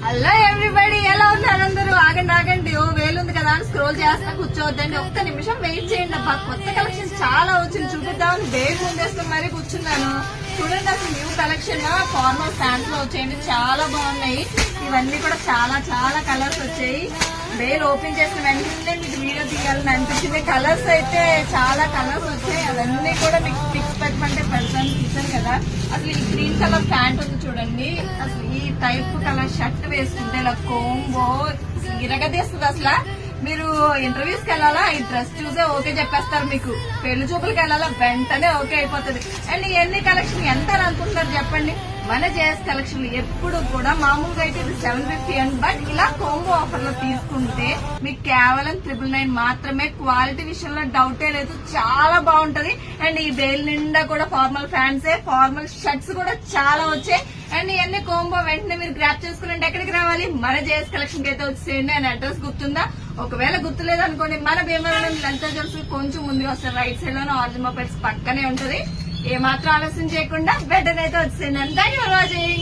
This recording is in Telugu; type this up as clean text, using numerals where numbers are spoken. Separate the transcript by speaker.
Speaker 1: హలో ఎవ్రీబడి, ఎలా ఉన్నారు అందరూ? ఆగండి ఓ వేలుంది కదా అని స్క్రోల్ చేస్తా కూర్చోవద్దండి, ఒక్క నిమిషం వెయిట్ చేయండి. అబ్బా కొత్త కలెక్షన్స్ చాలా వచ్చింది, చూపిద్దామని బేగ్ ముందేసుకుని మరీ కూర్చున్నాను. చూడండి అసలు న్యూ కలెక్షన్ ఫార్మల్ ప్యాంట్స్ లో వచ్చాయండి, చాలా బాగున్నాయి. ఇవన్నీ కూడా చాలా చాలా కలర్స్ వచ్చాయి. బేల్ ఓపెన్ చేసిన వెంటనే మీకు వీడియో తీయాలని అనిపించింది. కలర్స్ అయితే చాలా కలర్స్ వచ్చాయి, అవన్నీ కూడా మీకు పిక్స్ పెట్టమంటే పెడతాను. చూసాను కదా, అసలు ఈ గ్రీన్ కలర్ ప్యాంట్ ఉంది చూడండి. అసలు ఈ టైప్ కలర్ షర్ట్ వేసుకుంటే ఇలా కోంబో ఇరగదీస్తుంది. అసలు మీరు ఇంటర్వ్యూస్ కి వెళ్ళాలా, ఈ డ్రెస్ చూసే ఓకే చెప్పేస్తారు. మీకు పెళ్లి చూపులకి వెళ్ళాలా, వెంటనే ఓకే అయిపోతుంది. అండ్ ఎన్ని కలెక్షన్ ఎంత అని అనుకుంటారు చెప్పండి. మన జేఎస్ కలెక్షన్ ఎప్పుడు కూడా మామూలుగా అయితే ఇది 750 అండ్ బట్ ఇలా కోంబో ఆఫర్ లో తీసుకుంటే మీకు కేవలం 999 మాత్రమే. క్వాలిటీ విషయంలో డౌటే లేదు, చాలా బాగుంటది. అండ్ ఈ బేల్ నిండా కూడా ఫార్మల్ ఫ్యాంట్సే, ఫార్మల్ షర్ట్స్ కూడా చాలా వచ్చాయి. అండ్ ఇవన్నీ కోంబో వెంటనే మీరు గ్రాప్ చేసుకుని ఎక్కడికి రావాలి, మన జేఎస్ కలెక్షన్ కి అయితే వచ్చేయండి. అండ్ అడ్రస్ గుర్తుందా? ఒకవేళ గుర్తులేదు అనుకోండి, మన భీమవరం లలిత జ్యువెలర్స్ కొంచెం ముందుగా వస్తారు, రైట్ సైడ్ లోనే ఆర్జన్ మొబైల్స్ పక్కనే ఉంటది. ఏ మాత్రం ఆలస్యం చేయకుండా వెంటనే అయితే వచ్చేయండి. Thank you for watching.